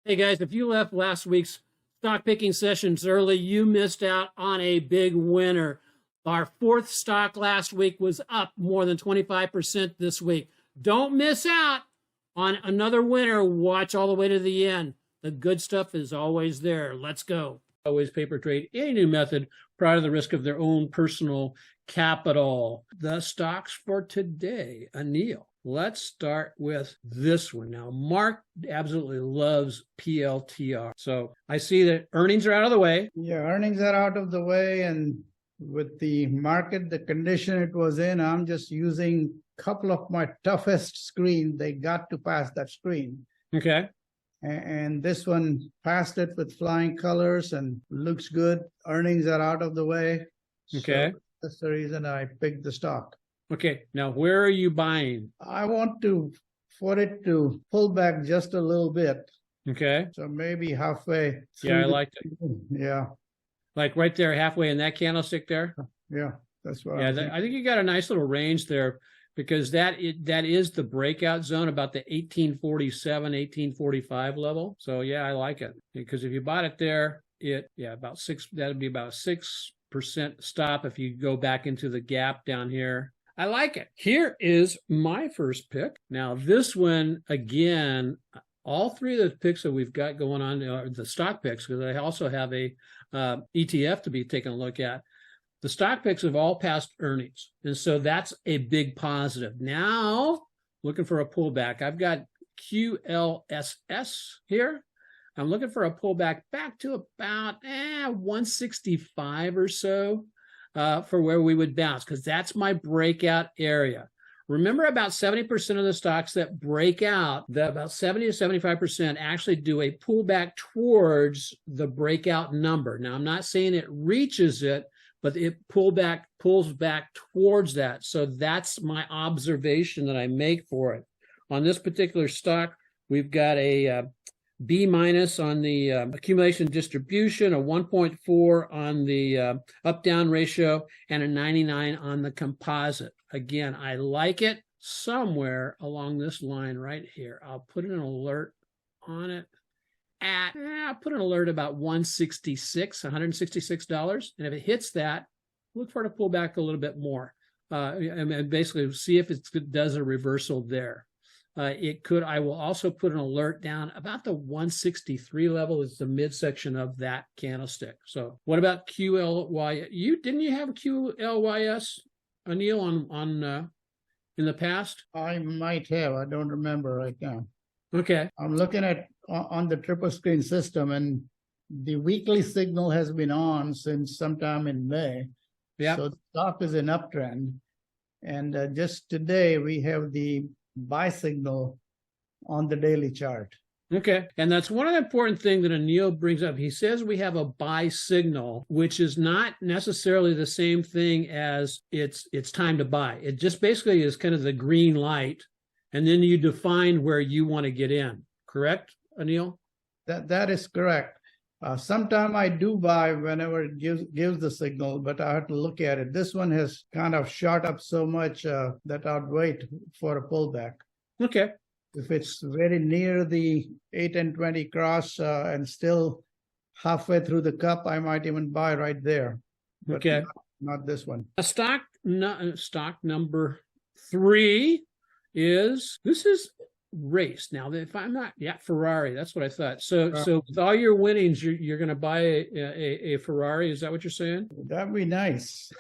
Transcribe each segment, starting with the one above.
Hey guys, if you left last week's stock picking sessions early, you missed out on a big winner. Our fourth stock last week was up more than 25% this week. Don't miss out on another winner. Watch all the way to the end. The good stuff is always there. Let's go. Always paper trade any new method prior to the risk of their own personal capital. The stocks for today, Anil. Let's start with this one. Now, Mark absolutely loves PLTR. So I see that earnings are out of the way. Yeah, earnings are out of the way. And with the market, the condition it was in, I'm just using a couple of my toughest screens. They got to pass that screen. Okay. And this one passed it with flying colors and looks good. Earnings are out of the way. Okay. So that's the reason I picked the stock. Okay, now where are you buying? I want for it to pull back just a little bit. Okay. So maybe halfway through. Yeah, I liked it. Yeah. Like right there, halfway in that candlestick there? Yeah, that's what I think you got a nice little range there because that is the breakout zone about the 1847, 1845 level. So yeah, I like it. Because if you bought it there, that'd be about 6% stop if you go back into the gap down here. I like it. Here is my first pick. Now, this one, again, all three of the picks that we've got going on are the stock picks, because I also have a ETF to be taking a look at. The stock picks have all passed earnings, and so that's a big positive. Now, looking for a pullback. I've got QLSS here. I'm looking for a pullback back to about 165 or so. For where we would bounce, because that's my breakout area. Remember, about 70% of the stocks that break out, about 70 to 75% actually do a pullback towards the breakout number. Now, I'm not saying it reaches it, but it pulls back towards that. So that's my observation that I make for it. On this particular stock, we've got a B- on the accumulation distribution, a 1.4 on the up-down ratio, and a 99 on the composite. Again, I like it somewhere along this line right here. I'll put an alert on it I'll put an alert about $166. And if it hits that, look for it to pull back a little bit more. And basically see if it does a reversal there. I will also put an alert down about the 163 level. Is the midsection of that candlestick. So what about QLY? Didn't you have QLYS, Anil, on in the past? I might have. I don't remember right now. Okay. I'm looking at on the triple screen system, and the weekly signal has been on since sometime in May. Yeah. So the stock is in uptrend, and just today we have the buy signal on the daily chart. Okay. And that's one of the important things that Anil brings up. He says we have a buy signal, which is not necessarily the same thing as it's time to buy. It just basically is kind of the green light, and then you define where you want to get in. Correct, Anil? That is correct. Sometimes I do buy whenever it gives the signal, but I have to look at it. This one has kind of shot up so much that I'd wait for a pullback. Okay. If it's very near the 8 and 20 cross and still halfway through the cup, I might even buy right there. But okay. Not this one. Stock number 3 is race. Now, if I'm not, Ferrari. That's what I thought. So with all your winnings, you're going to buy a Ferrari. Is that what you're saying? That'd be nice.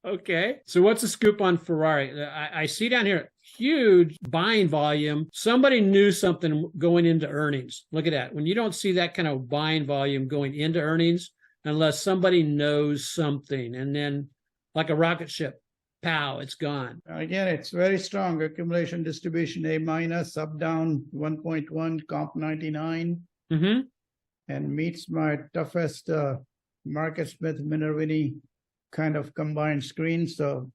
Okay. So what's the scoop on Ferrari? I see down here huge buying volume. Somebody knew something going into earnings. Look at that. When you don't see that kind of buying volume going into earnings, unless somebody knows something, and then like a rocket ship, pow, it's gone. Again, it's very strong. Accumulation distribution A-, up down 1.1, comp 99, and meets my toughest Market Smith Minervini kind of combined screen. So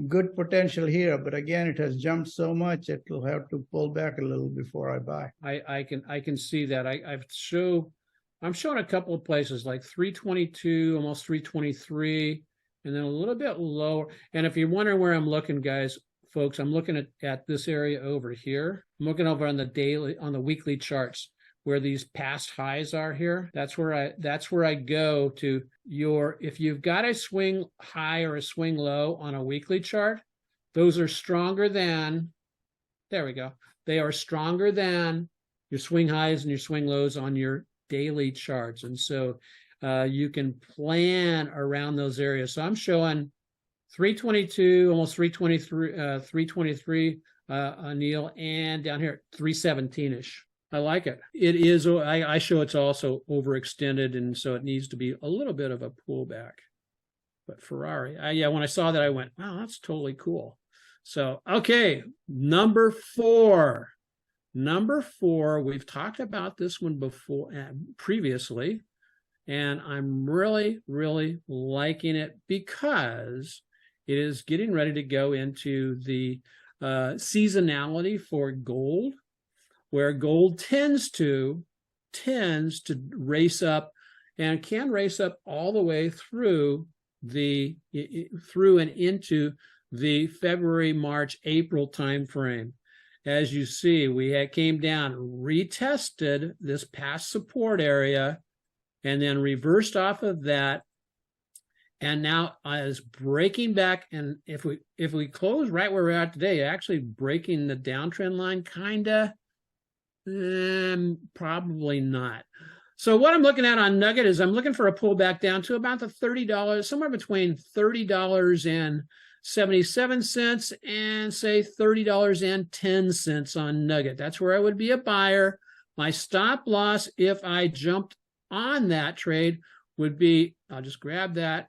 good potential here, but again, it has jumped so much it will have to pull back a little before I buy. I can see that. I'm showing a couple of places like 322, almost 323. And then a little bit lower. And if you're wondering where I'm looking, guys, folks, I'm looking at this area over here. I'm looking over on the weekly charts. where these past highs are here. That's where I go to if you've got a swing high or a swing low on a weekly chart, those are stronger than, there we go. They are stronger than your swing highs and your swing lows on your daily charts. And so you can plan around those areas. So I'm showing 322, almost 323, 323 Neil, and down here 317-ish. I like it. It is, I show it's also overextended, and so it needs to be a little bit of a pullback. But Ferrari, yeah, when I saw that, I went, wow, that's totally cool. So, okay, number four. Number four, we've talked about this one before, previously, and I'm really, really liking it because it is getting ready to go into the seasonality for gold, where gold tends to race up and can race up all the way through and into the February, March, April time frame. As you see, we came down, retested this past support area, and then reversed off of that, and now is breaking back. And if we close right where we're at today, actually breaking the downtrend line, kinda. Probably not. So what I'm looking at on Nugget is I'm looking for a pullback down to about the $30, somewhere between $30.77 and say $30.10 on Nugget. That's where I would be a buyer. My stop loss, if I jumped on that trade, would be, I'll just grab that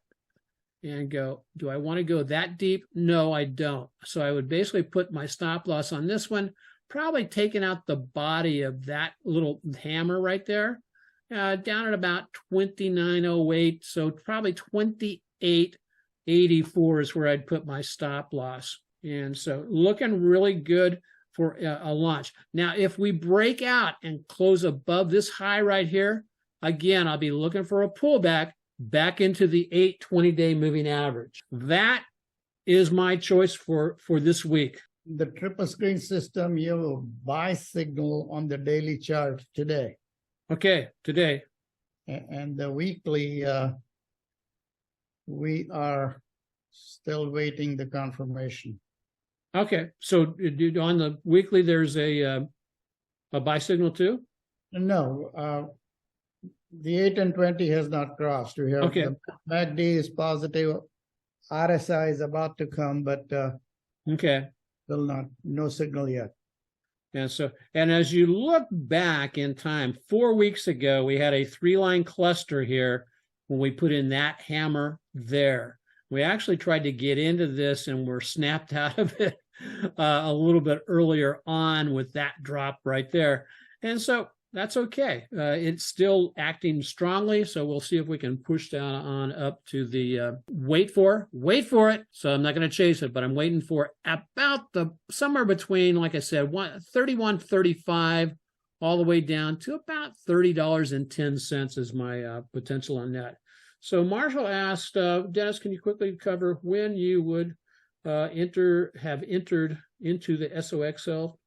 and go, do I want to go that deep? No, I don't. So I would basically put my stop loss on this one, probably taking out the body of that little hammer right there, down at about 29.08. So probably 28.84 is where I'd put my stop loss. And so looking really good for a launch. Now, if we break out and close above this high right here, again, I'll be looking for a pullback back into the 20-day moving average. That is my choice for this week. The triple screen system, you have a buy signal on the daily chart today. Okay, today. And the weekly, we are still waiting the confirmation. Okay, so on the weekly, there's a buy signal too? No, the 8 and 20 has not crossed. We have the MACD is positive. RSI is about to come, but okay. Still not, no signal yet. And as you look back in time, 4 weeks ago, we had a 3-line cluster here when we put in that hammer there. We actually tried to get into this and were snapped out of it a little bit earlier on with that drop right there. And so that's okay. It's still acting strongly, so we'll see if we can push down on up to the wait for it. So I'm not going to chase it, but I'm waiting for about somewhere between, like I said, 31.35 all the way down to about $30.10 is my potential on that. So Marshall asked, Dennis, can you quickly cover when you would have entered into the SOXL?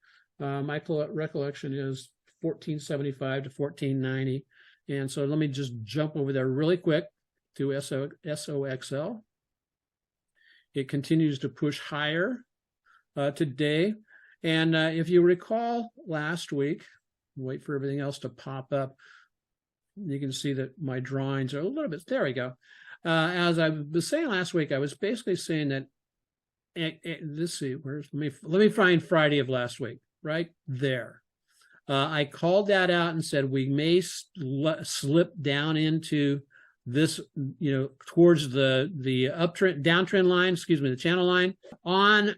My recollection is 1475 to 1490. And so let me just jump over there really quick to SOXL. It continues to push higher today. And if you recall last week, wait for everything else to pop up, you can see that my drawings are a little bit, there we go. As I was saying last week, I was basically saying that, let's see, let me find Friday of last week, right there. I called that out and said we may slip down into this, towards the downtrend line, the channel line. On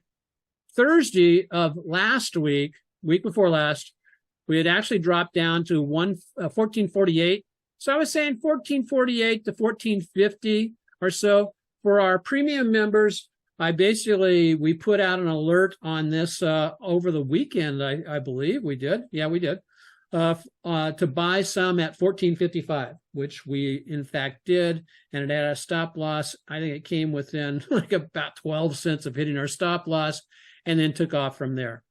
Thursday of last week before last, we had actually dropped down to 1448. So I was saying 1448 to 1450 or so. For our premium members, we put out an alert on this over the weekend, I believe we did. Yeah, we did. To buy some at 1455, which we in fact did. And it had a stop loss. I think it came within like about 12 cents of hitting our stop loss and then took off from there.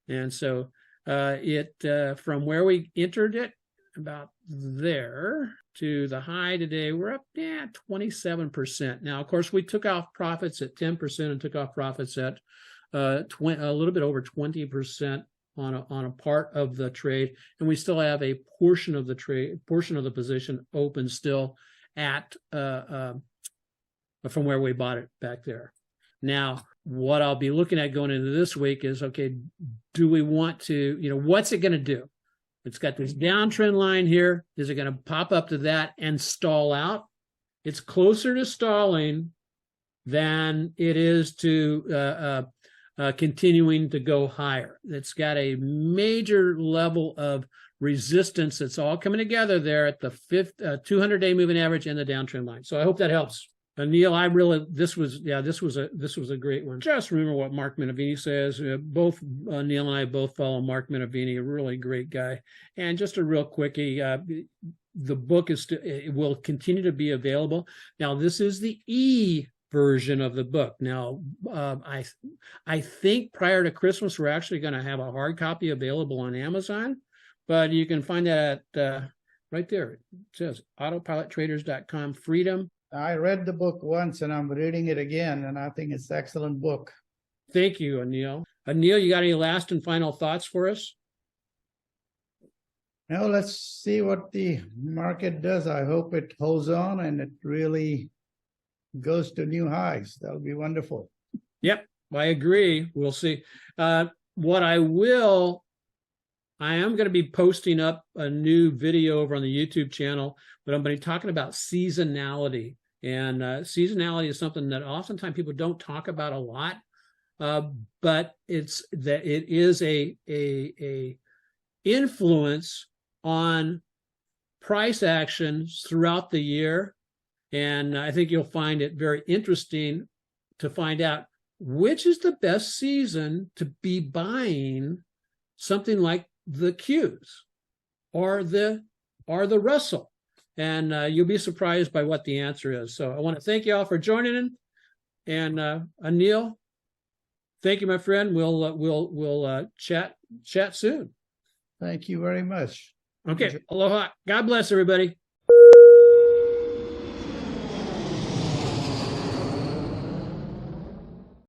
And so from where we entered it, about there to the high today. We're up 27%. Now, of course, we took off profits at 10% and took off profits at a little bit over 20% on a part of the trade, and we still have a portion of the position open still at from where we bought it back there. Now, what I'll be looking at going into this week is, okay, do we want to, what's it going to do? It's got this downtrend line here. Is it going to pop up to that and stall out? It's closer to stalling than it is to continuing to go higher. It's got a major level of resistance that's all coming together there at the 200-day moving average and the downtrend line. So I hope that helps. Neil, this was a great one. Just remember what Mark Minervini says. Both Neil and I both follow Mark Minervini, a really great guy. And just a real quickie, the book it will continue to be available. Now, this is the version of the book. Now, I think prior to Christmas, we're actually going to have a hard copy available on Amazon, but you can find that at right there. It says autopilottraders.com, Freedom. I read the book once and I'm reading it again, and I think it's an excellent book. Thank you, Anil. Anil, you got any last and final thoughts for us? Now let's see what the market does. I hope it holds on and it really goes to new highs. That'll be wonderful. Yep, I agree. We'll see. What I am going to be posting up a new video over on the YouTube channel, but I'm going to be talking about seasonality. And seasonality is something that oftentimes people don't talk about a lot, but it is a influence on price actions throughout the year. And I think you'll find it very interesting to find out which is the best season to be buying something like the Qs or the Russell. And you'll be surprised by what the answer is. So I want to thank you all for joining in. And Anil, thank you, my friend. We'll chat soon. Thank you very much. Okay. Aloha. God bless everybody.